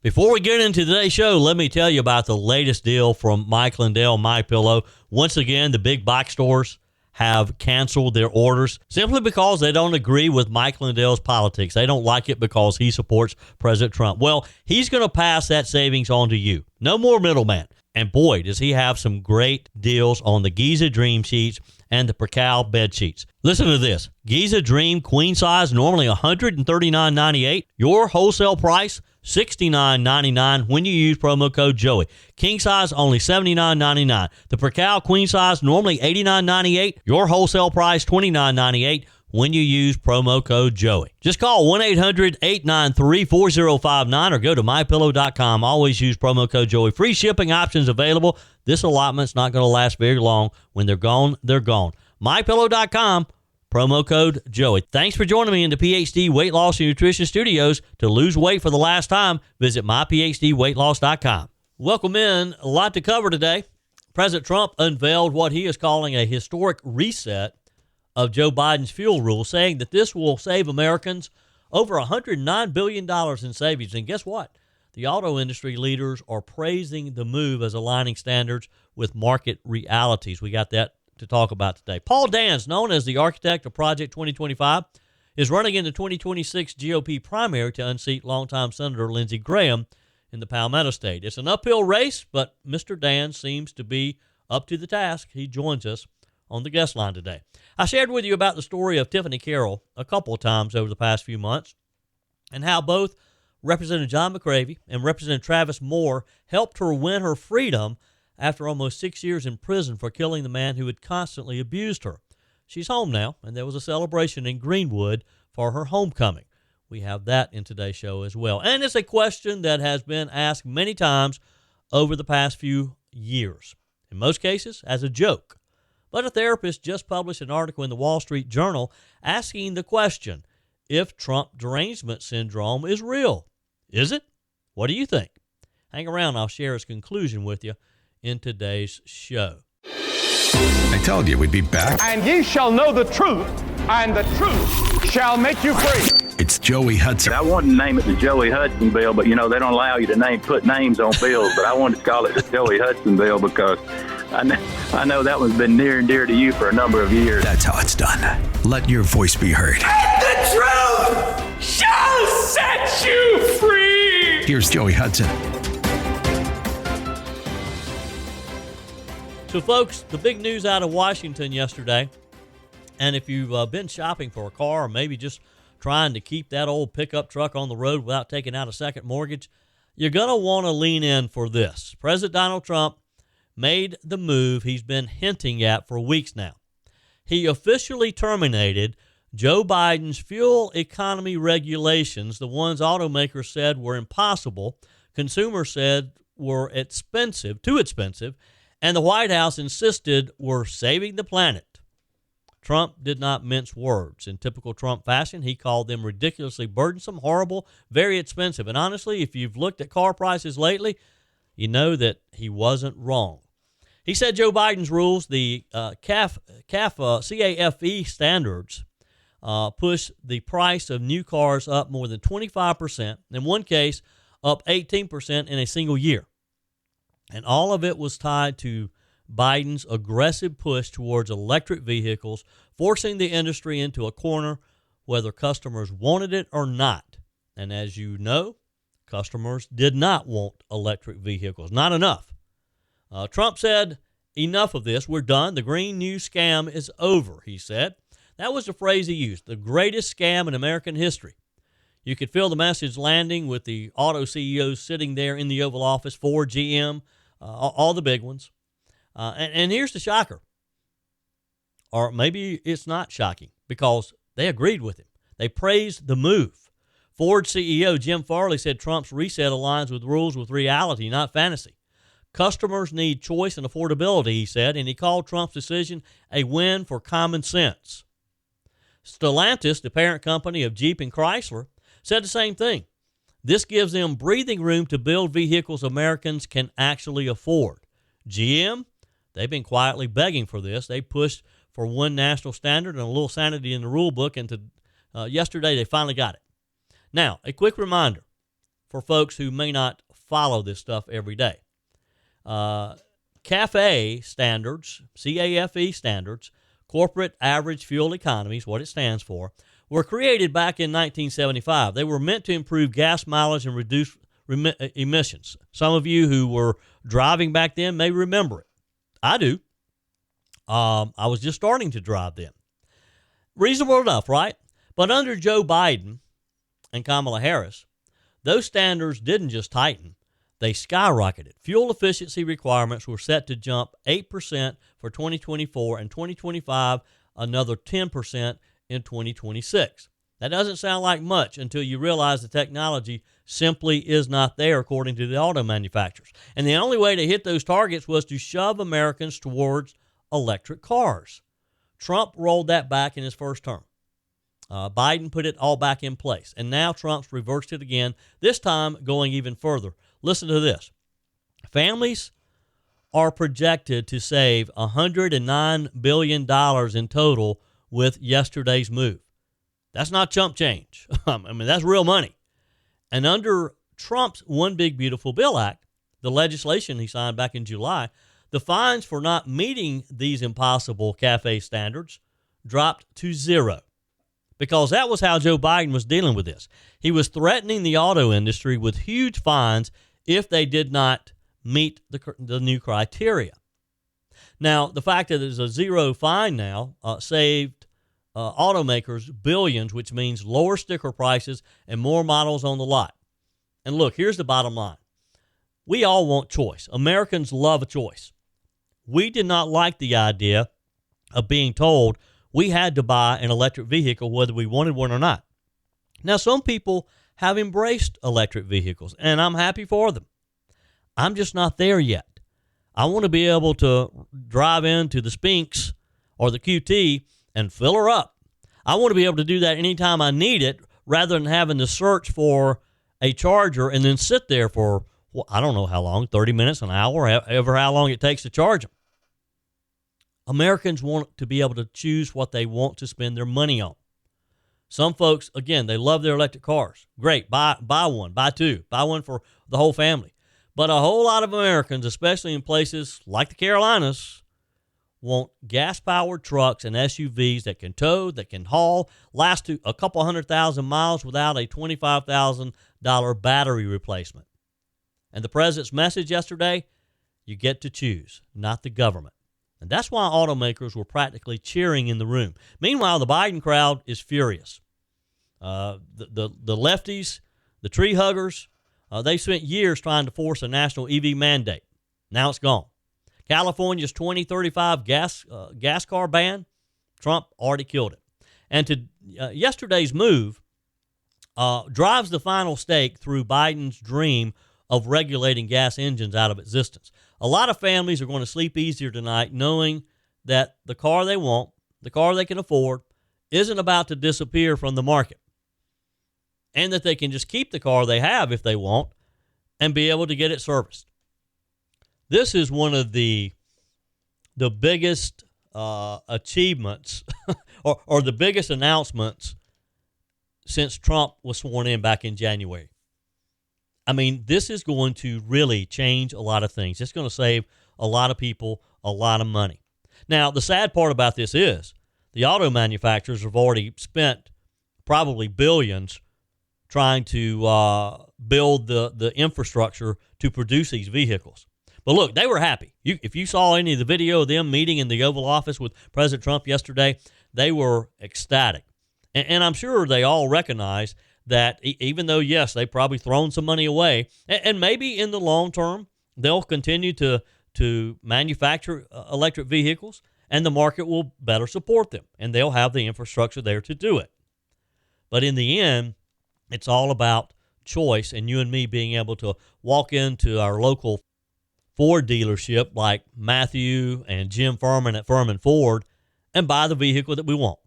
Before we get into today's show, let me tell you about the latest deal from Mike Lindell, MyPillow. Once again, the big box stores have canceled their orders simply because they don't agree with Mike Lindell's politics. They don't like it because he supports President Trump. Well, he's going to pass that savings on to you. No more middleman. And boy, does he have some great deals on the Giza Dream sheets and the Percal bed sheets. Listen to this. Giza Dream queen size, normally $139.98. Your wholesale price, $69.99 when you use promo code Joey. King size, only $79.99. The Percal queen size, normally $89.98. Your wholesale price, $29.98 when you use promo code Joey. Just call 1-800-893-4059 or go to mypillow.com. Always use promo code Joey. Free shipping options available. This allotment's not going to last very long. When they're gone, they're gone. mypillow.com. Promo code Joey. Thanks for joining me in the PhD Weight Loss and Nutrition Studios. To lose weight for the last time, visit myphdweightloss.com. Welcome in. A lot to cover today. President Trump unveiled what he is calling a historic reset of Joe Biden's fuel rule, saying that this will save Americans over $109 billion in savings. And guess what? The auto industry leaders are praising the move as aligning standards with market realities. We got that to talk about today. Paul Dans, known as the architect of Project 2025, is running in the 2026 GOP primary to unseat longtime Senator Lindsey Graham in the Palmetto State. It's an uphill race, but Mr. Dans seems to be up to the task. He joins us on the guest line today. I shared with you about the story of Tiffany Carroll a couple of times over the past few months and how both Representative John McCravey and Representative Travis Moore helped her win her freedom after almost 6 years in prison for killing the man who had constantly abused her. She's home now, and there was a celebration in Greenwood for her homecoming. We have that in today's show as well. And it's a question that has been asked many times over the past few years, in most cases as a joke. But a therapist just published an article in the Wall Street Journal asking the question, if Trump derangement syndrome is real. Is it? What do you think? Hang around, I'll share his conclusion with you in today's show. I told you we'd be back. And ye shall know the truth, and the truth shall make you free. It's Joey Hudson. I wanted to name it the Joey Hudson bill, but, they don't allow you to put names on bills. But I wanted to call it the Joey Hudson bill because I know that one's been near and dear to you for a number of years. That's how it's done. Let your voice be heard. And the truth shall set you free. Here's Joey Hudson. So, folks, the big news out of Washington yesterday, and if you've been shopping for a car or maybe just trying to keep that old pickup truck on the road without taking out a second mortgage, you're going to want to lean in for this. President Donald Trump made the move he's been hinting at for weeks now. He officially terminated Joe Biden's fuel economy regulations, the ones automakers said were impossible, consumers said were expensive, too expensive, and the White House insisted were saving the planet. Trump did not mince words. In typical Trump fashion, he called them ridiculously burdensome, horrible, very expensive. And honestly, if you've looked at car prices lately, you know that he wasn't wrong. He said Joe Biden's rules, the CAFE standards, push the price of new cars up more than 25%, in one case, up 18% in a single year. And all of it was tied to Biden's aggressive push towards electric vehicles, forcing the industry into a corner whether customers wanted it or not. And as you know, customers did not want electric vehicles, not enough. Trump said, enough of this, we're done. The Green New Scam is over, he said. That was the phrase he used, the greatest scam in American history. You could feel the message landing with the auto CEOs sitting there in the Oval Office, Ford, GM, all the big ones. And here's the shocker. Or maybe it's not shocking because they agreed with him. They praised the move. Ford CEO Jim Farley said Trump's reset aligns with rules with reality, not fantasy. Customers need choice and affordability, he said, and he called Trump's decision a win for common sense. Stellantis, the parent company of Jeep and Chrysler, said the same thing. This gives them breathing room to build vehicles Americans can actually afford. GM, they've been quietly begging for this. They pushed for one national standard and a little sanity in the rule book, and yesterday they finally got it. Now, a quick reminder. for folks who may not follow this stuff every day. CAFE standards, CAFE standards, corporate average fuel economy is what it stands for, were created back in 1975. They were meant to improve gas mileage and reduce emissions. Some of you who were driving back then may remember it. I do. I was just starting to drive then. Reasonable enough, right? But under Joe Biden and Kamala Harris, those standards didn't just tighten. They skyrocketed. Fuel efficiency requirements were set to jump 8% for 2024 and 2025, another 10% in 2026. That doesn't sound like much until you realize the technology simply is not there, according to the auto manufacturers. And the only way to hit those targets was to shove Americans towards electric cars. Trump rolled that back in his first term. Biden put it all back in place. And now Trump's reversed it again, this time going even further. Listen to this. Families are projected to save $109 billion in total with yesterday's move. That's not chump change. I mean, that's real money. And under Trump's One Big Beautiful Bill Act, the legislation he signed back in July, the fines for not meeting these impossible CAFE standards dropped to zero. Because that was how Joe Biden was dealing with this. He was threatening the auto industry with huge fines if they did not meet the new criteria. Now, the fact that there's a zero fine now saved automakers billions, which means lower sticker prices and more models on the lot. And look, here's the bottom line. We all want choice. Americans love a choice. We did not like the idea of being told we had to buy an electric vehicle whether we wanted one or not. Now, some people have embraced electric vehicles, and I'm happy for them. I'm just not there yet. I want to be able to drive into the Spinks or the QT and fill her up. I want to be able to do that anytime I need it rather than having to search for a charger and then sit there for, well, I don't know how long, 30 minutes, an hour, however how long it takes to charge them. Americans want to be able to choose what they want to spend their money on. Some folks, again, they love their electric cars. Great, buy one, buy two, buy one for the whole family. But a whole lot of Americans, especially in places like the Carolinas, want gas-powered trucks and SUVs that can tow, that can haul, last to a couple 100,000 miles without a $25,000 battery replacement. And the president's message yesterday, you get to choose, not the government. And that's why automakers were practically cheering in the room. Meanwhile, the Biden crowd is furious. The lefties, the tree huggers, they spent years trying to force a national EV mandate. Now it's gone. California's 2035 gas car ban, Trump already killed it. And yesterday's move drives the final stake through Biden's dream of regulating gas engines out of existence. A lot of families are going to sleep easier tonight knowing that the car they want, the car they can afford, isn't about to disappear from the market. And that they can just keep the car they have if they want and be able to get it serviced. This is one of the biggest achievements or the biggest announcements since Trump was sworn in back in January. I mean, this is going to really change a lot of things. It's going to save a lot of people a lot of money. Now, the sad part about this is the auto manufacturers have already spent probably billions trying to build the infrastructure to produce these vehicles. But look, they were happy. If you saw any of the video of them meeting in the Oval Office with President Trump yesterday, they were ecstatic. And I'm sure they all recognize that even though, yes, they've probably thrown some money away, and maybe in the long term, they'll continue to manufacture electric vehicles, and the market will better support them, and they'll have the infrastructure there to do it. But in the end, it's all about choice, and you and me being able to walk into our local Ford dealership like Matthew and Jim Furman at Furman Ford and buy the vehicle that we want.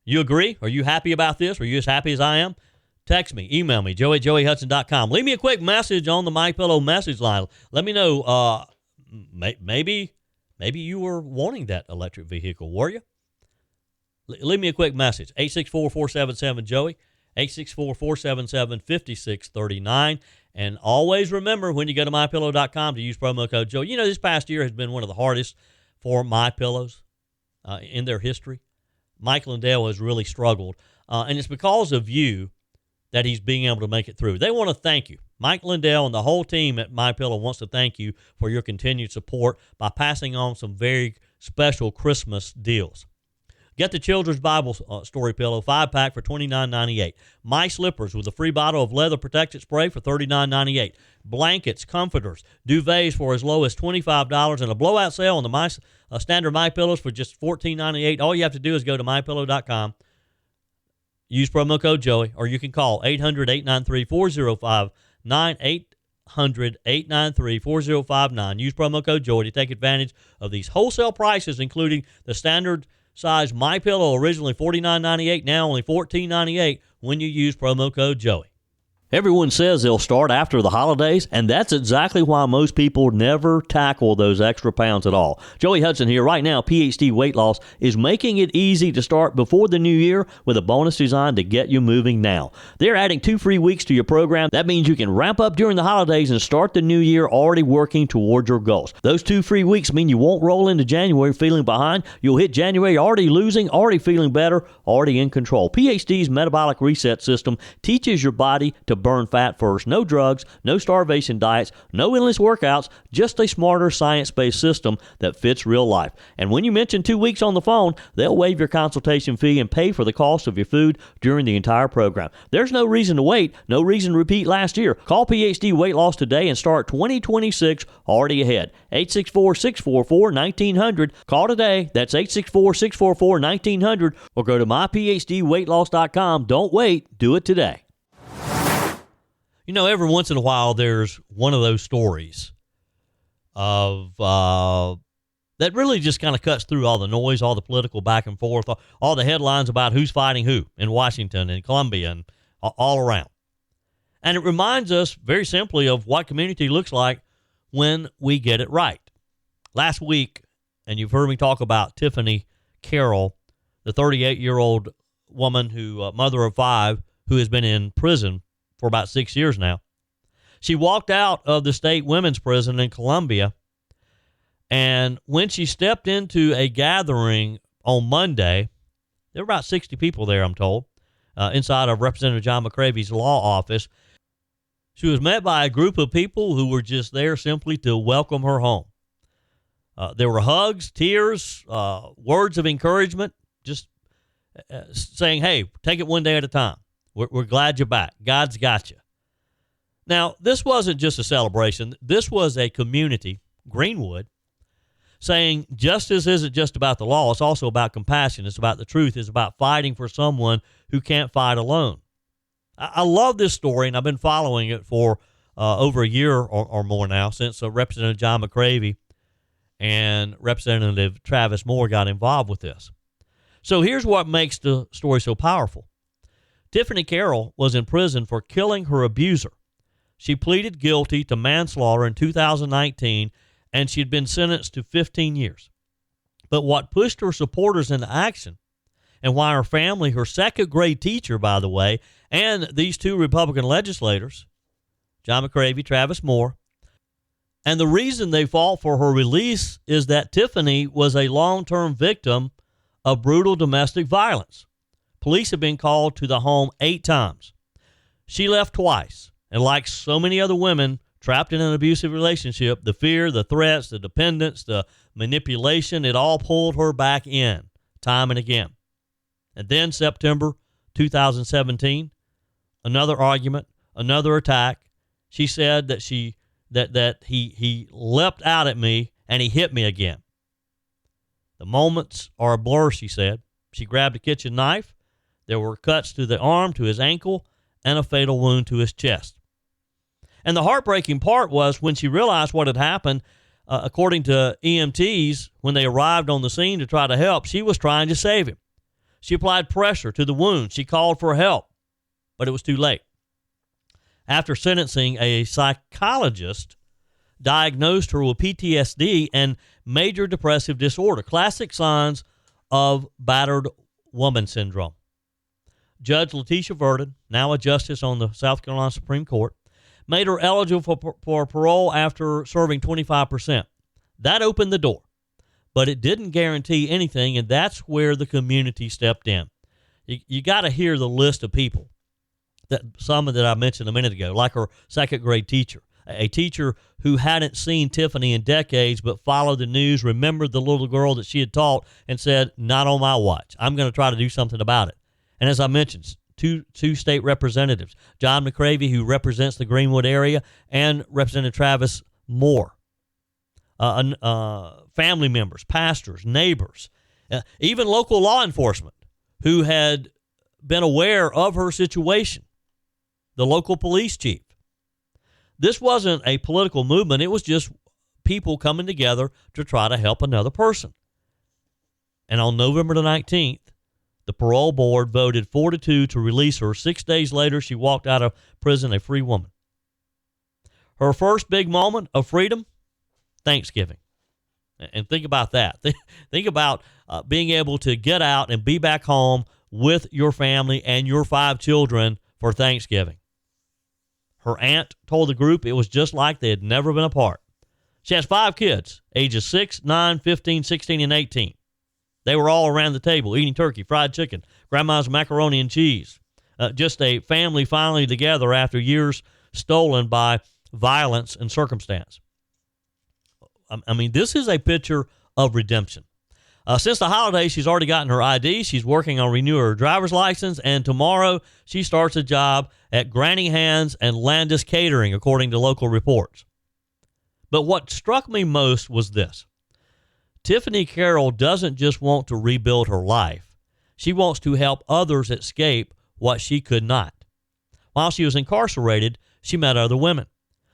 You agree? Are you happy about this? Are you as happy as I am? Text me, email me, joe@joeyhudson.com. Leave me a quick message on the MyPillow message line. Let me know, maybe you were wanting that electric vehicle, were you? Leave me a quick message, 864-477-JOEY, 864-477-5639. And always remember when you go to MyPillow.com to use promo code Joe. You know, this past year has been one of the hardest for MyPillows in their history. Mike Lindell has really struggled, and it's because of you that he's being able to make it through. They want to thank you. Mike Lindell and the whole team at MyPillow wants to thank you for your continued support by passing on some very special Christmas deals. Get the Children's Bible Story Pillow 5-pack for $29.98. My Slippers with a free bottle of leather protected spray for $39.98. Blankets, comforters, duvets for as low as $25, and a blowout sale on the standard My Pillows for just $14.98. All you have to do is go to MyPillow.com, use promo code Joey, or you can call 800-893-4059, 800-893-4059. Use promo code Joey to take advantage of these wholesale prices, including the standard size My Pillow, originally $49.98, now only $14.98 when you use promo code Joey. Everyone says they'll start after the holidays, and that's exactly why most people never tackle those extra pounds at all. Joey Hudson here. Right now, PhD Weight Loss is making it easy to start before the new year with a bonus designed to get you moving now. They're adding 2 free weeks to your program. That means you can ramp up during the holidays and start the new year already working toward your goals. Those 2 free weeks mean you won't roll into January feeling behind. You'll hit January already losing, already feeling better, already in control. PhD's metabolic reset system teaches your body to burn fat first. No drugs, no starvation diets, no endless workouts, just a smarter science-based system that fits real life. And when you mention 2 weeks on the phone, they'll waive your consultation fee and pay for the cost of your food during the entire program. There's no reason to wait, no reason to repeat last year. Call PhD Weight Loss today and start 2026 already ahead. 864-644-1900. Call today. That's 864-644-1900, or go to myphdweightloss.com. Don't wait. Do it today. You know, every once in a while, there's one of those stories of that really just kind of cuts through all the noise, all the political back and forth, all the headlines about who's fighting who in Washington and Columbia and all around. And it reminds us very simply of what community looks like when we get it right. Last week, and you've heard me talk about Tiffany Carroll, the 38-year-old woman who, mother of 5, who has been in prison for about 6 years now. She walked out of the state women's prison in Columbia, and when she stepped into a gathering on Monday, there were about 60 people there, I'm told, inside of Representative John McCravy's law office. She was met by a group of people who were just there simply to welcome her home. There were hugs, tears, words of encouragement, just saying, hey, take it one day at a time. We're glad you're back. God's got you. Now, this wasn't just a celebration. This was a community, Greenwood, saying justice isn't just about the law. It's also about compassion. It's about the truth. It's about fighting for someone who can't fight alone. I love this story, and I've been following it for over a year or more now, since Representative John McCravy and Representative Travis Moore got involved with this. So here's what makes the story so powerful. Tiffany Carroll was in prison for killing her abuser. She pleaded guilty to manslaughter in 2019, and she'd been sentenced to 15 years. But what pushed her supporters into action, and why her family, her second-grade teacher, by the way, and these 2 Republican legislators, John McCravy, Travis Moore, and the reason they fought for her release is that Tiffany was a long-term victim of brutal domestic violence. Police have been called to the home 8 times. She left twice, and like so many other women trapped in an abusive relationship, the fear, the threats, the dependence, the manipulation, it all pulled her back in time and again. And then September 2017, another argument, another attack. She said that he leapt out at me and he hit me again. The moments are a blur, she said. She grabbed a kitchen knife. There were cuts to the arm, to his ankle, and a fatal wound to his chest. And the heartbreaking part was when she realized what had happened, according to EMTs, when they arrived on the scene to try to help, she was trying to save him. She applied pressure to the wound. She called for help, but it was too late. After sentencing, a psychologist diagnosed her with PTSD and major depressive disorder, classic signs of battered woman syndrome. Judge Letitia Verdon, now a justice on the South Carolina Supreme Court, made her eligible for parole after serving 25%. That opened the door, but it didn't guarantee anything, and that's where the community stepped in. You got to hear the list of people, some that I mentioned a minute ago, like her second grade teacher, a teacher who hadn't seen Tiffany in decades but followed the news, remembered the little girl that she had taught, and said, not on my watch. I'm going to try to do something about it. And as I mentioned, two state representatives, John McCravey, who represents the Greenwood area, and Representative Travis Moore, family members, pastors, neighbors, even local law enforcement who had been aware of her situation, the local police chief. This wasn't a political movement. It was just people coming together to try to help another person. And on November the 19th, the parole board voted 4-2 to release her. 6 days later, she walked out of prison a free woman. Her first big moment of freedom, Thanksgiving. And think about that. Think about being able to get out and be back home with your family and your 5 children for Thanksgiving. Her aunt told the group it was just like they had never been apart. She has 5 kids, ages 6, 9, 15, 16, and 18. They were all around the table eating turkey, fried chicken, grandma's macaroni and cheese. Just a family finally together after years stolen by violence and circumstance. I mean, this is a picture of redemption. Since the holidays, she's already gotten her ID. She's working on renewing her driver's license, and tomorrow she starts a job at Granny Hands and Landis Catering, according to local reports. But what struck me most was this. Tiffany Carroll doesn't just want to rebuild her life. She wants to help others escape what she could not. While she was incarcerated, she met other women,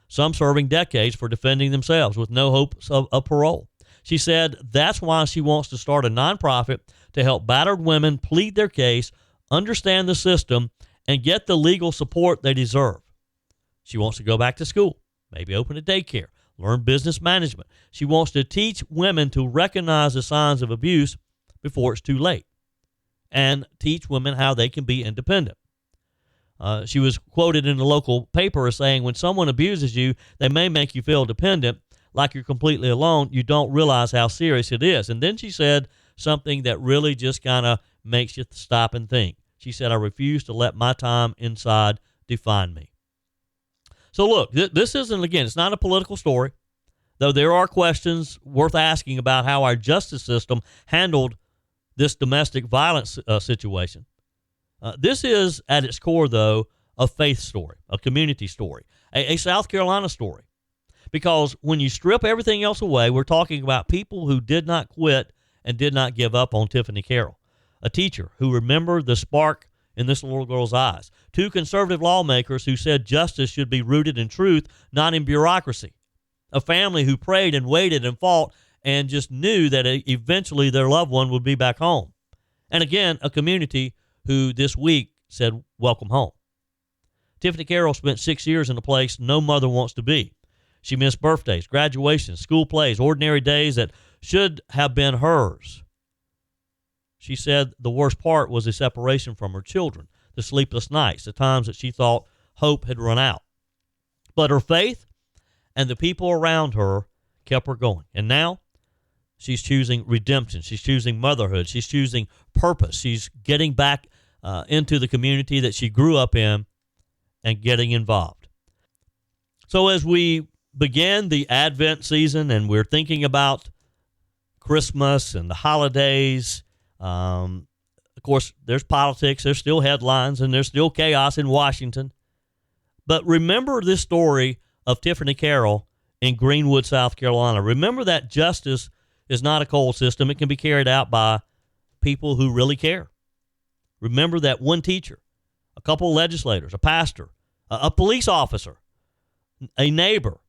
some serving decades for defending themselves with no hopes of parole. She said that's why she wants to start a nonprofit to help battered women plead their case, understand the system, and get the legal support they deserve. She wants to go back to school, maybe open a daycare, learn business management. She wants to teach women to recognize the signs of abuse before it's too late and teach women how they can be independent. She was quoted in the local paper as saying, when someone abuses you, they may make you feel dependent, like you're completely alone. You don't realize how serious it is. And then she said something that really just kind of makes you stop and think. She said, I refuse to let my time inside define me. So look, this isn't, again, it's not a political story, though there are questions worth asking about how our justice system handled this domestic violence situation. This is, at its core, though, a faith story, a community story, a South Carolina story. Because when you strip everything else away, we're talking about people who did not quit and did not give up on Tiffany Carroll, a teacher who remembered the spark in this little girl's eyes, 2 conservative lawmakers who said justice should be rooted in truth, not in bureaucracy, a family who prayed and waited and fought and just knew that eventually their loved one would be back home, and again, a community who this week said, welcome home. Tiffany Carroll spent 6 years in a place no mother wants to be. She missed birthdays, graduations, school plays, ordinary days that should have been hers. She said the worst part was the separation from her children, the sleepless nights, the times that she thought hope had run out. But her faith and the people around her kept her going. And now she's choosing redemption. She's choosing motherhood. She's choosing purpose. She's getting back into the community that she grew up in and getting involved. So as we begin the Advent season and we're thinking about Christmas and the holidays, of course, there's politics, there's still headlines, and there's still chaos in Washington. But remember this story of Tiffany Carroll in Greenwood, South Carolina. Remember that justice is not a cold system. It can be carried out by people who really care. Remember that one teacher, a couple of legislators, a pastor, a police officer, a neighbor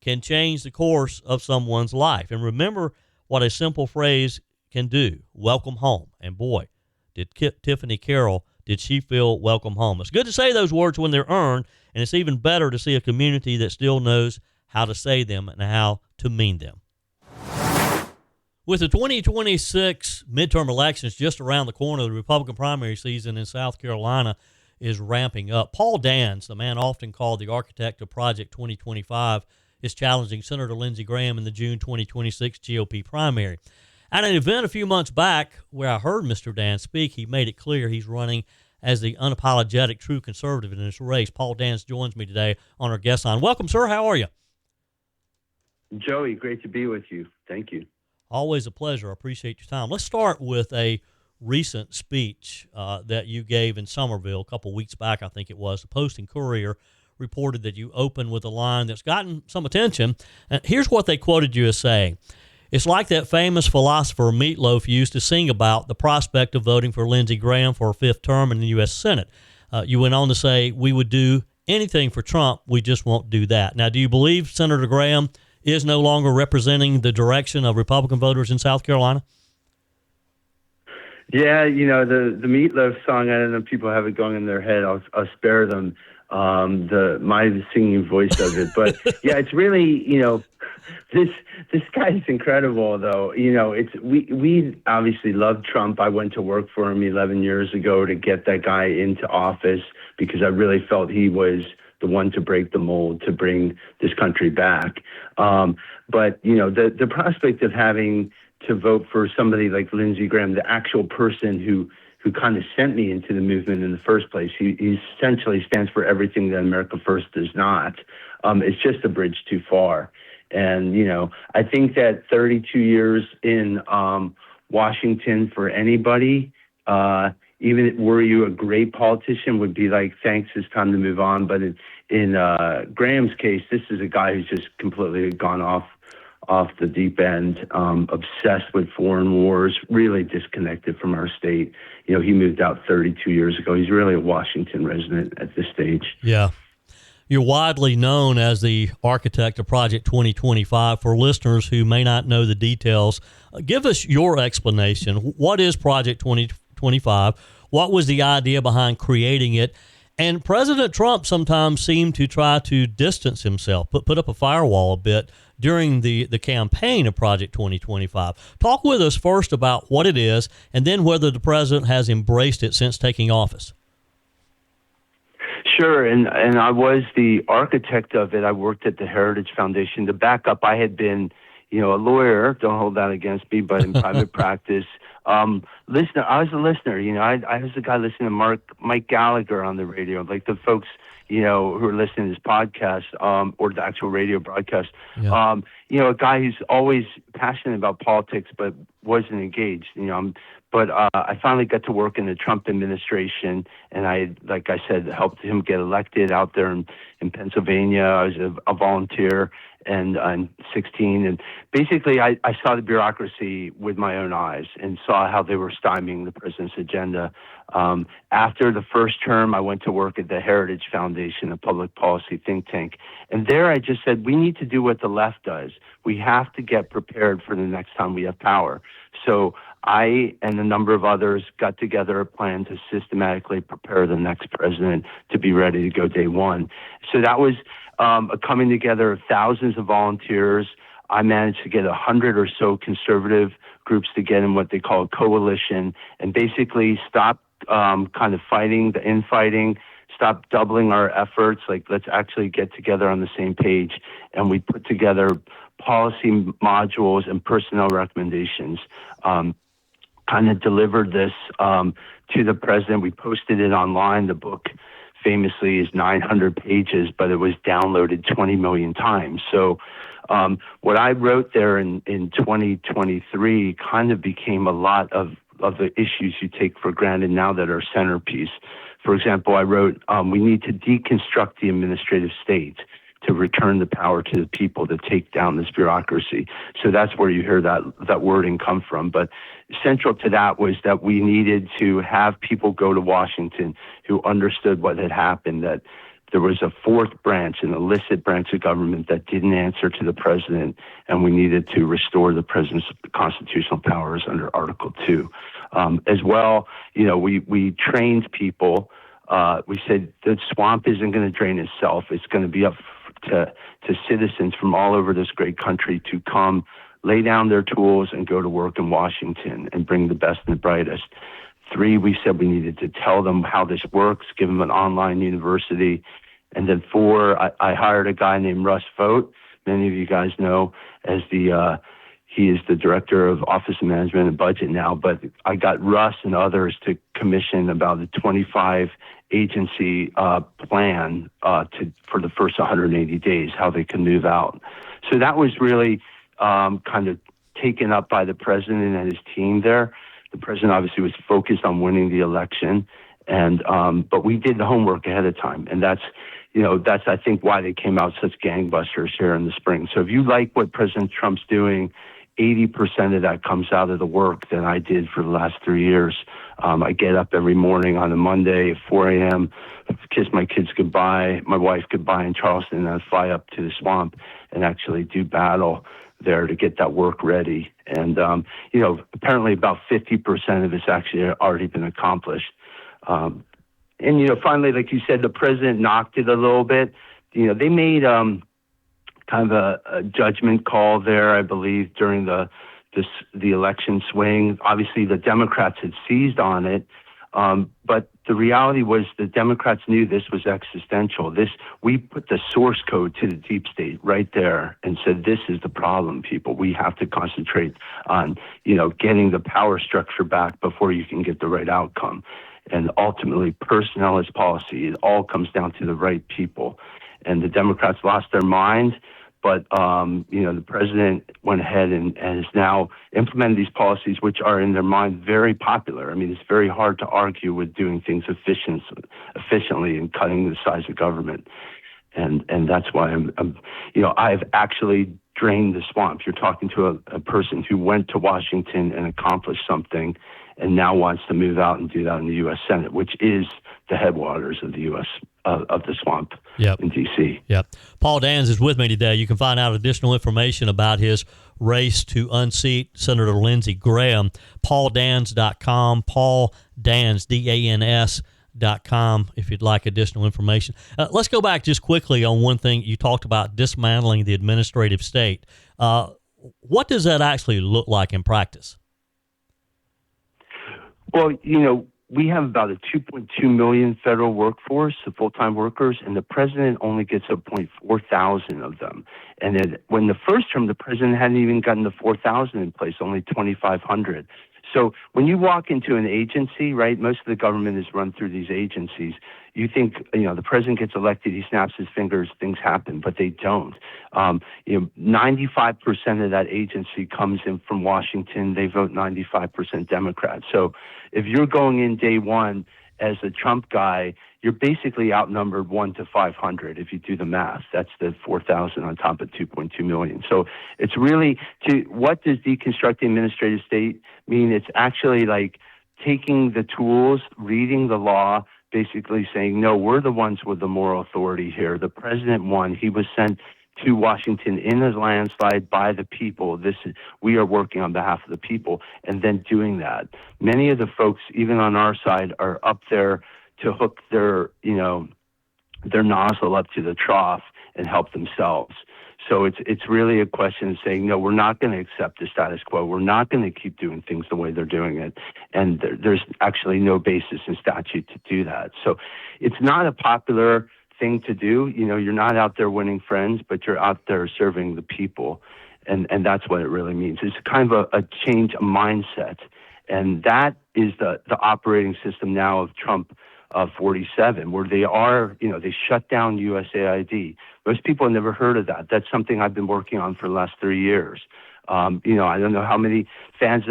can change the course of someone's life. And remember what a simple phrase can do. Welcome home. And boy, did Tiffany Carroll, did she feel welcome home. It's good to say those words when they're earned, and it's even better to see a community that still knows how to say them and how to mean them. With the 2026 midterm elections just around the corner, the Republican primary season in South Carolina is ramping up. Paul Dans, the man often called the architect of Project 2025, is challenging Senator Lindsey Graham in the June 2026 GOP primary. At an event a few months back where I heard Mr. Dans speak, he made it clear he's running as the unapologetic true conservative in this race. Paul Dans joins me today on our guest line. Welcome, sir. How are you? Joey, great to be with you. Thank you. Always a pleasure. I appreciate your time. Let's start with a recent speech that you gave in Somerville a couple weeks back, I think it was. The Post and Courier reported that you opened with a line that's gotten some attention. And here's what they quoted you as saying. It's like that famous philosopher Meatloaf used to sing about the prospect of voting for Lindsey Graham for a fifth term in the U.S. Senate. You went on to say, we would do anything for Trump, we just won't do that. Now, do you believe Senator Graham is no longer representing the direction of Republican voters in South Carolina? Yeah, the Meatloaf song, I don't know if people have it going in their head. I'll spare them my singing voice of it. But yeah, it's really, this guy's incredible though. We obviously love Trump. I went to work for him 11 years ago to get that guy into office because I really felt he was the one to break the mold, to bring this country back. But the prospect of having to vote for somebody like Lindsey Graham, the actual person who kind of sent me into the movement in the first place, he essentially stands for everything that America First does not. It's just a bridge too far. And, I think that 32 years in Washington for anybody, even were you a great politician, would be like, thanks, it's time to move on. But in Graham's case, this is a guy who's just completely gone off the deep end, obsessed with foreign wars, really disconnected from our state. He moved out 32 years ago. He's really a Washington resident at this stage. Yeah. You're widely known as the architect of Project 2025. For listeners who may not know the details, give us your explanation. What is Project 2025? What was the idea behind creating it? And President Trump sometimes seemed to try to distance himself, put up a firewall a bit during the campaign of Project 2025. Talk with us first about what it is, and then whether the president has embraced it since taking office. Sure, and I was the architect of it. I worked at the Heritage Foundation. To back up, I had been, a lawyer. Don't hold that against me, but in private practice. Listener, I was a listener. I was the guy listening to Mike Gallagher on the radio, like the folks, who are listening to this podcast, or the actual radio broadcast. Yeah. A guy who's always passionate about politics, but wasn't engaged. But I finally got to work in the Trump administration, and I, like I said, helped him get elected out there in Pennsylvania. I was a volunteer, and I'm 16, and basically I saw the bureaucracy with my own eyes and saw how they were stymieing the president's agenda. After the first term, I went to work at the Heritage Foundation, a public policy think tank, and there I just said, we need to do what the left does. We have to get prepared for the next time we have power. So I and a number of others got together a plan to systematically prepare the next president to be ready to go day one. So that was a coming together of thousands of volunteers. I managed to get 100 or so conservative groups to get in what they call a coalition and basically stop kind of fighting the infighting, stop doubling our efforts. Like, let's actually get together on the same page. And we put together policy modules and personnel recommendations. Kind of delivered this to the president. We posted it online. The book famously is 900 pages, but it was downloaded 20 million times. So what I wrote there in 2023 kind of became a lot of the issues you take for granted now that are centerpiece. For example, I wrote, we need to deconstruct the administrative state to return the power to the people to take down this bureaucracy. So that's where you hear that wording come from. But central to that was that we needed to have people go to Washington who understood what had happened, that there was a fourth branch, an illicit branch of government that didn't answer to the president, and we needed to restore the president's constitutional powers under Article 2. As well, we trained people. We said the swamp isn't going to drain itself. It's going to be up to citizens from all over this great country to come lay down their tools and go to work in Washington and bring the best and the brightest. 3, we said we needed to tell them how this works, give them an online university. And then 4, I hired a guy named Russ Vogt. Many of you guys know as he is the director of Office of Management and Budget now, but I got Russ and others to commission about a 25 agency plan for the first 180 days, how they can move out. So that was really kind of taken up by the president and his team there. The president obviously was focused on winning the election, and but we did the homework ahead of time, and that's I think why they came out such gangbusters here in the spring. So if you like what President Trump's doing, 80% of that comes out of the work that I did for the last 3 years. I get up every morning on a Monday at 4 a.m., kiss my kids goodbye, my wife goodbye in Charleston, and I fly up to the swamp and actually do battle there to get that work ready. And, apparently about 50% of it's actually already been accomplished. And, finally, like you said, the president knocked it a little bit. They made kind of a judgment call there, I believe, during the election swing. Obviously, the Democrats had seized on it, but the reality was the Democrats knew this was existential. We put the source code to the deep state right there and said, this is the problem, people. We have to concentrate on, getting the power structure back before you can get the right outcome. And ultimately, personnel is policy. It all comes down to the right people. And the Democrats lost their mind, but the president went ahead and has now implemented these policies, which are in their mind very popular. I mean, it's very hard to argue with doing things efficiently and cutting the size of government. And that's why I've actually drained the swamp. You're talking to a person who went to Washington and accomplished something, and now wants to move out and do that in the U.S. Senate, which is the headwaters of the U.S. Of the swamp in D.C. Yep. Paul Dans is with me today. You can find out additional information about his race to unseat Senator Lindsey Graham. PaulDans.com, Paul Dans, DANS.com, if you'd like additional information. Let's go back just quickly on one thing. You talked about dismantling the administrative state. What does that actually look like in practice? Well, we have about a 2.2 million federal workforce of full-time workers, and the president only gets to appoint 4,000 of them. And then when the first term, the president hadn't even gotten the 4,000 in place, only 2,500. So when you walk into an agency, right, most of the government is run through these agencies. You think, the president gets elected, he snaps his fingers, things happen, but they don't. 95% of that agency comes in from Washington. They vote 95% Democrat. So if you're going in day one as a Trump guy, you're basically outnumbered 1 to 500 if you do the math. That's the 4,000 on top of 2.2 million. So it's really, what does deconstructing administrative state mean? It's actually like taking the tools, reading the law, basically saying, no, we're the ones with the moral authority here. The president won. He was sent to Washington in a landslide by the people. We are working on behalf of the people, and then doing that. Many of the folks, even on our side, are up there to hook their nozzle up to the trough and help themselves. So it's really a question of saying, no, we're not going to accept the status quo. We're not going to keep doing things the way they're doing it. And there's actually no basis in statute to do that. So it's not a popular thing to do. You're not out there winning friends, but you're out there serving the people. And that's what it really means. It's kind of a change of mindset. And that is the operating system now of Trump 47, where they are, they shut down USAID. Most people have never heard of that. That's something I've been working on for the last 3 years. I don't know how many fans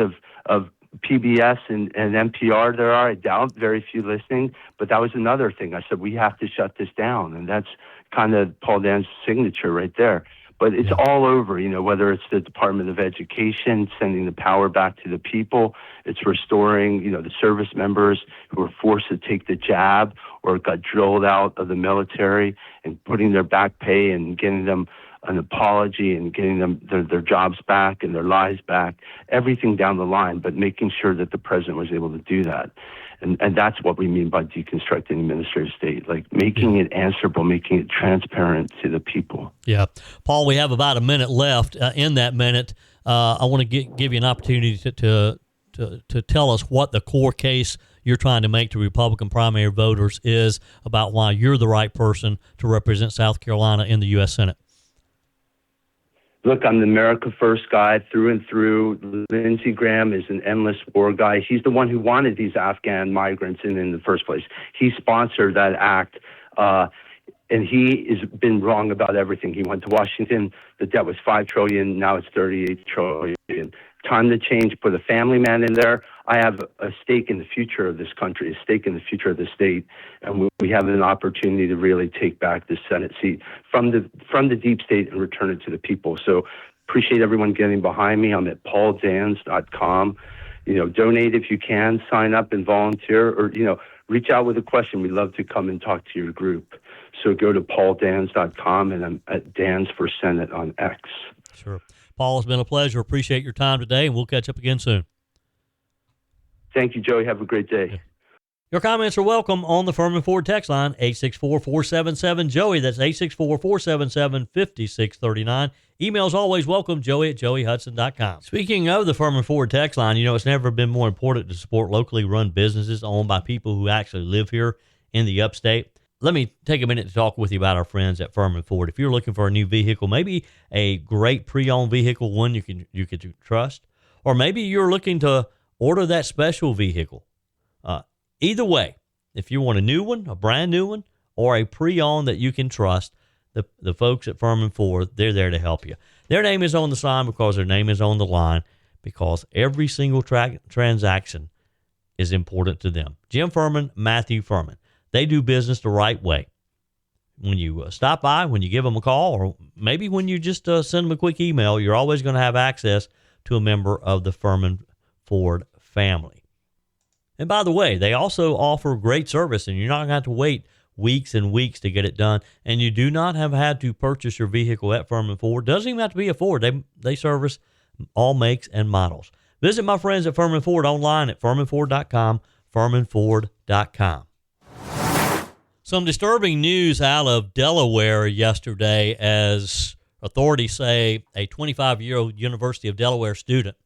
of PBS and NPR there are. I doubt very few listening, but that was another thing. I said, we have to shut this down. And that's kind of Paul Dan's signature right there. But it's all over, whether it's the Department of Education, sending the power back to the people. It's restoring, the service members who were forced to take the jab or got drilled out of the military and putting their back pay and getting them an apology and getting them their jobs back and their lives back, everything down the line, but making sure that the president was able to do that. And that's what we mean by deconstructing the administrative state, like making it answerable, making it transparent to the people. Yeah. Paul, we have about a minute left. In that minute, I want to give you an opportunity to tell us what the core case you're trying to make to Republican primary voters is about why you're the right person to represent South Carolina in the U.S. Senate. Look, I'm the America First guy through and through. Lindsey Graham is an endless war guy. He's the one who wanted these Afghan migrants in the first place. He sponsored that act, and he has been wrong about everything. He went to Washington. The debt was $5 trillion. Now it's $38 trillion. Time to change. Put a family man in there. I have a stake in the future of this country, a stake in the future of the state, and we have an opportunity to really take back the Senate seat from the deep state and return it to the people. So appreciate everyone getting behind me. I'm at pauldans.com. Donate if you can, sign up and volunteer, or, reach out with a question. We'd love to come and talk to your group. So go to pauldans.com, and I'm at Dans for Senate on X. Sure. Paul, it's been a pleasure. Appreciate your time today, and we'll catch up again soon. Thank you, Joey. Have a great day. Yeah. Your comments are welcome on the Furman Ford text line, 864-477-JOEY. That's 864-477-5639. Emails always welcome, joey@joeyhudson.com. Speaking of the Furman Ford text line, it's never been more important to support locally run businesses owned by people who actually live here in the upstate. Let me take a minute to talk with you about our friends at Furman Ford. If you're looking for a new vehicle, maybe a great pre-owned vehicle, one you could trust, or maybe you're looking to order that special vehicle. Either way, if you want a new one, a brand new one, or a pre-owned that you can trust, the folks at Furman Ford, they're there to help you. Their name is on the sign because their name is on the line, because every single transaction is important to them. Jim Furman, Matthew Furman. They do business the right way. When you stop by, when you give them a call, or maybe when you just send them a quick email, you're always going to have access to a member of the Furman Ford family. And by the way, they also offer great service, and you're not going to have to wait weeks and weeks to get it done. And you do not have had to purchase your vehicle at Furman Ford. Doesn't even have to be a Ford. They service all makes and models. Visit my friends at Furman Ford online at furmanford.com, furmanford.com. Some disturbing news out of Delaware yesterday, as authorities say a 25-year-old University of Delaware student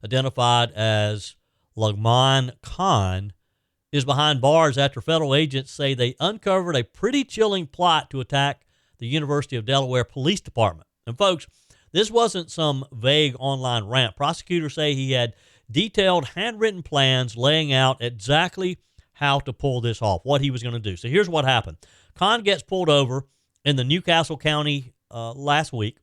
identified as Lagman Khan is behind bars after federal agents say they uncovered a pretty chilling plot to attack the University of Delaware Police Department. And folks, this wasn't some vague online rant. Prosecutors say he had detailed handwritten plans laying out exactly how to pull this off, what he was going to do. So here's what happened. Khan gets pulled over in the Newcastle County last week.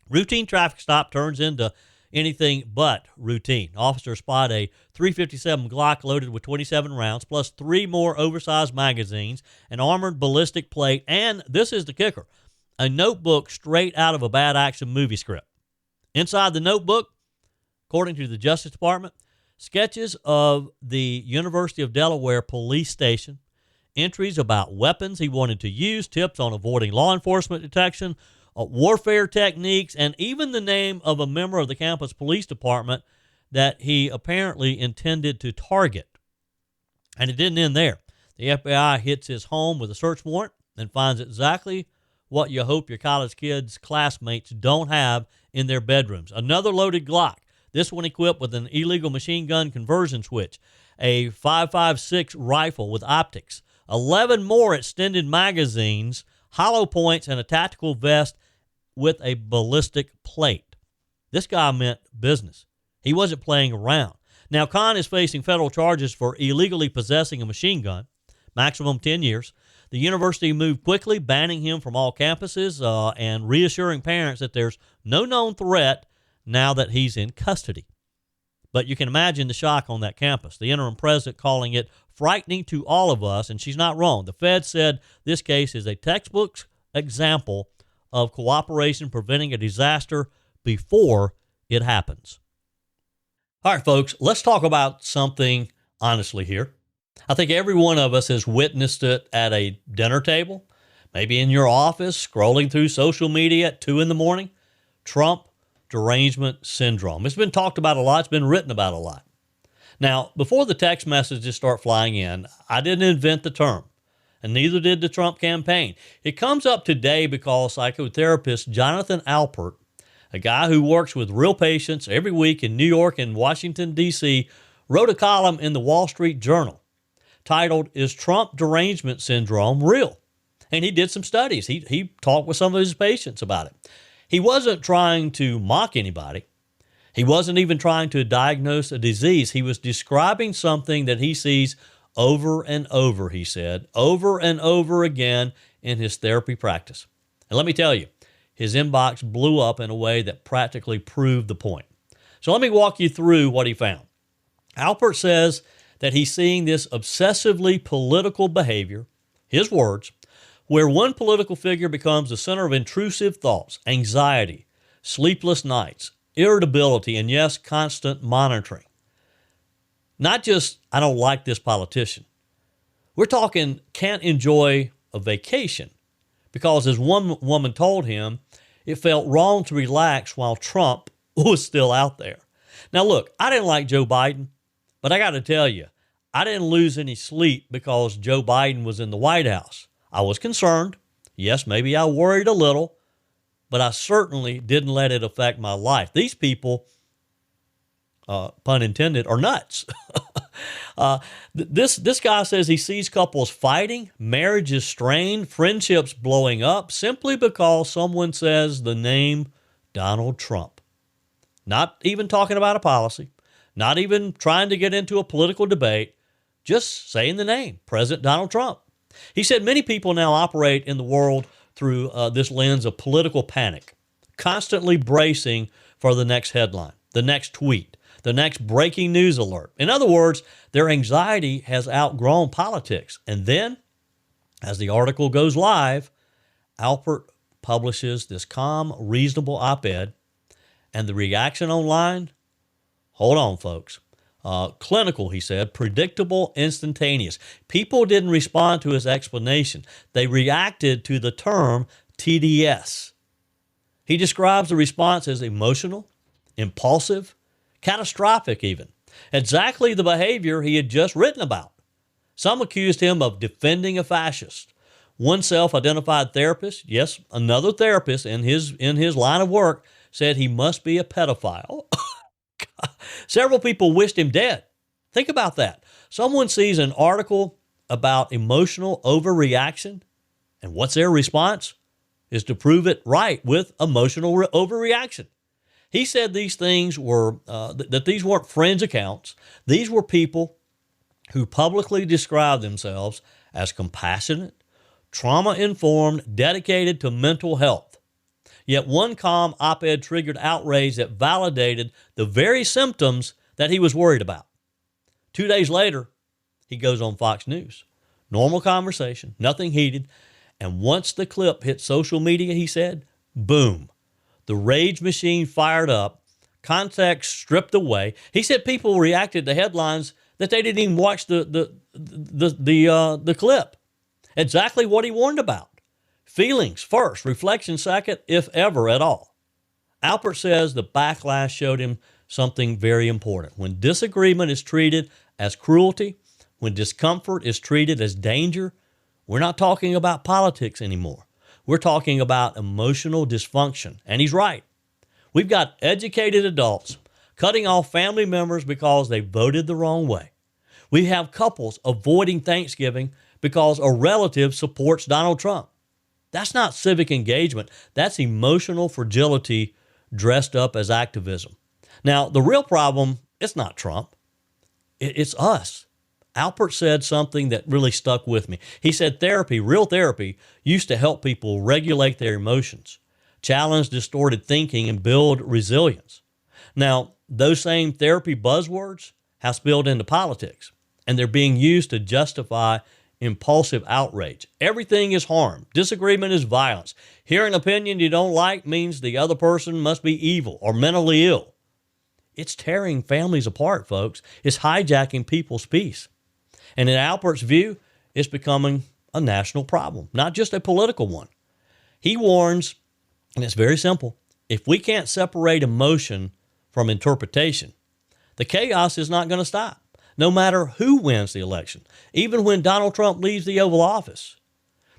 Routine traffic stop turns into anything but routine. Officers spot a .357 Glock loaded with 27 rounds, plus 3 more oversized magazines, an armored ballistic plate, and this is the kicker, a notebook straight out of a bad action movie script. Inside the notebook, according to the Justice Department, sketches of the University of Delaware police station, entries about weapons he wanted to use, tips on avoiding law enforcement detection, warfare techniques, and even the name of a member of the campus police department that he apparently intended to target. And it didn't end there. The FBI hits his home with a search warrant and finds exactly what you hope your college kids' classmates don't have in their bedrooms. Another loaded Glock, this one equipped with an illegal machine gun conversion switch, a .556 rifle with optics, 11 more extended magazines, hollow points, and a tactical vest with a ballistic plate. This guy meant business. He wasn't playing around. Now, Khan is facing federal charges for illegally possessing a machine gun, maximum 10 years. The university moved quickly, banning him from all campuses and reassuring parents that there's no known threat now that he's in custody. But you can imagine the shock on that campus. The interim president calling it frightening to all of us, and she's not wrong. The Fed said this case is a textbook example of cooperation preventing a disaster before it happens. All right, folks, let's talk about something honestly here. I think every one of us has witnessed it at a dinner table, maybe in your office, scrolling through social media at 2 a.m. Trump Derangement Syndrome. It's been talked about a lot. It's been written about a lot. Now, before the text messages start flying in, I didn't invent the term, and neither did the Trump campaign. It comes up today because psychotherapist Jonathan Alpert, a guy who works with real patients every week in New York and Washington, D.C., wrote a column in the Wall Street Journal titled, "Is Trump Derangement Syndrome Real?" And he did some studies. He talked with some of his patients about it. He wasn't trying to mock anybody. He wasn't even trying to diagnose a disease. He was describing something that he sees over and over, he said, over and over again in his therapy practice. And let me tell you, his inbox blew up in a way that practically proved the point. So let me walk you through what he found. Alpert says that he's seeing this obsessively political behavior, his words, where one political figure becomes the center of intrusive thoughts, anxiety, sleepless nights, irritability, and yes, constant monitoring. Not just, I don't like this politician. We're talking can't enjoy a vacation because, as one woman told him, it felt wrong to relax while Trump was still out there. Now, look, I didn't like Joe Biden, but I got to tell you, I didn't lose any sleep because Joe Biden was in the White House. I was concerned. Yes, maybe I worried a little, but I certainly didn't let it affect my life. These people, pun intended, are nuts. This guy says he sees couples fighting, marriages strained, friendships blowing up simply because someone says the name Donald Trump. Not even talking about a policy, not even trying to get into a political debate, just saying the name, President Donald Trump. He said many people now operate in the world through this lens of political panic, constantly bracing for the next headline, the next tweet, the next breaking news alert. In other words, their anxiety has outgrown politics. And then, as the article goes live, Alpert publishes this calm, reasonable op-ed, and the reaction online, hold on, folks. Clinical, he said, predictable, instantaneous. People didn't respond to his explanation. They reacted to the term TDS. He describes the response as emotional, impulsive, catastrophic even. Exactly the behavior he had just written about. Some accused him of defending a fascist. One self-identified therapist, yes, another therapist in his line of work, said he must be a pedophile. Several people wished him dead. Think about that. Someone sees an article about emotional overreaction, and what's their response? Is to prove it right with emotional overreaction. He said these things were, that these weren't friends' accounts. These were people who publicly described themselves as compassionate, trauma-informed, dedicated to mental health. Yet one calm op-ed triggered outrage that validated the very symptoms that he was worried about. 2 days later, he goes on Fox News. Normal conversation, nothing heated. And once the clip hit social media, he said, boom, the rage machine fired up, context stripped away. He said people reacted to headlines that they didn't even watch the clip. Exactly what he warned about. Feelings first, reflection second, if ever at all. Alpert says the backlash showed him something very important. When disagreement is treated as cruelty, when discomfort is treated as danger, we're not talking about politics anymore. We're talking about emotional dysfunction. And he's right. We've got educated adults cutting off family members because they voted the wrong way. We have couples avoiding Thanksgiving because a relative supports Donald Trump. That's not civic engagement. That's emotional fragility dressed up as activism. Now, the real problem, it's not Trump. It's us. Alpert said something that really stuck with me. He said therapy, real therapy, used to help people regulate their emotions, challenge distorted thinking, and build resilience. Now, those same therapy buzzwords have spilled into politics, and they're being used to justify impulsive outrage. Everything is harm. Disagreement is violence. Hearing an opinion you don't like means the other person must be evil or mentally ill. It's tearing families apart, folks. It's hijacking people's peace. And in Alpert's view, it's becoming a national problem, not just a political one. He warns, and it's very simple, if we can't separate emotion from interpretation, the chaos is not going to stop. no matter who wins the election, even when Donald Trump leaves the Oval Office.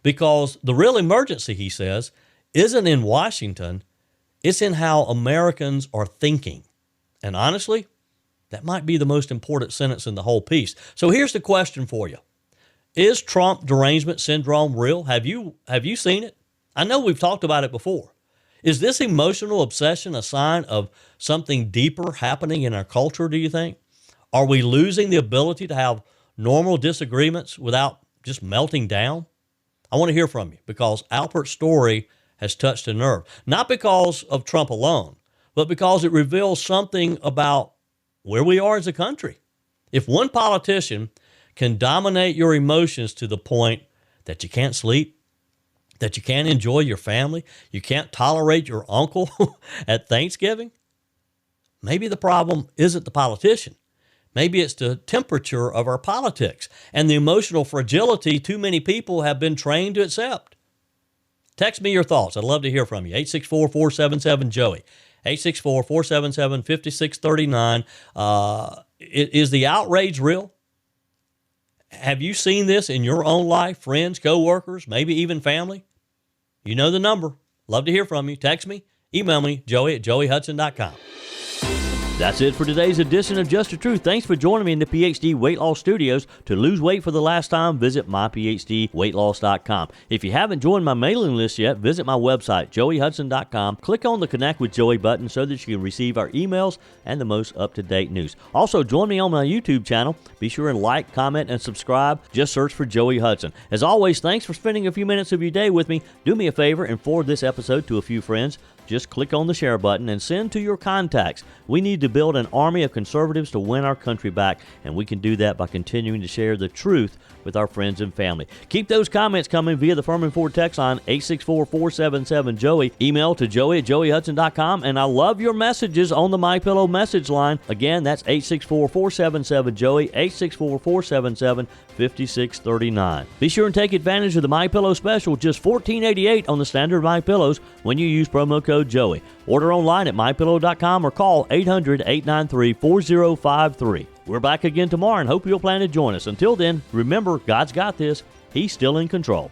Because the real emergency, he says, isn't in Washington, it's in how Americans are thinking. And honestly, that might be the most important sentence in the whole piece. So here's the question for you. Is Trump derangement syndrome real? Have you seen it? I know we've talked about it before. Is this emotional obsession a sign of something deeper happening in our culture, do you think? Are we losing the ability to have normal disagreements without just melting down? I want to hear from you because Alpert's story has touched a nerve. Not because of Trump alone, but because it reveals something about where we are as a country. If one politician can dominate your emotions to the point that you can't sleep, that you can't enjoy your family, you can't tolerate your uncle at Thanksgiving, maybe the problem isn't the politician. Maybe it's the temperature of our politics and the emotional fragility too many people have been trained to accept. Text me your thoughts. I'd love to hear from you. 864-477-JOEY. 864-477-5639. Is the outrage real? Have you seen this in your own life, friends, coworkers, maybe even family? You know the number. Love to hear from you. Text me, email me, joey@joeyhudson.com. That's it for today's edition of Just the Truth. Thanks for joining me in the PhD Weight Loss Studios. To lose weight for the last time, visit myphdweightloss.com. If you haven't joined my mailing list yet, visit my website, joeyhudson.com. Click on the Connect with Joey button so that you can receive our emails and the most up-to-date news. Also, join me on my YouTube channel. Be sure and like, comment, and subscribe. Just search for Joey Hudson. As always, thanks for spending a few minutes of your day with me. Do me a favor and forward this episode to a few friends. Just click on the share button and send to your contacts. We need to build an army of conservatives to win our country back, and we can do that by continuing to share the truth with our friends and family. Keep those comments coming via the Furman Ford text line, 864-477-JOEY. Email to joey@joeyhudson.com, and I love your messages on the MyPillow message line. Again, that's 864-477-JOEY, 864-477-5639. Be sure and take advantage of the MyPillow special, just $14.88 on the standard MyPillows when you use promo code Joey. Order online at mypillow.com or call 800-893-4053. We're back again tomorrow and hope you'll plan to join us. Until then, remember, God's got this. He's still in control.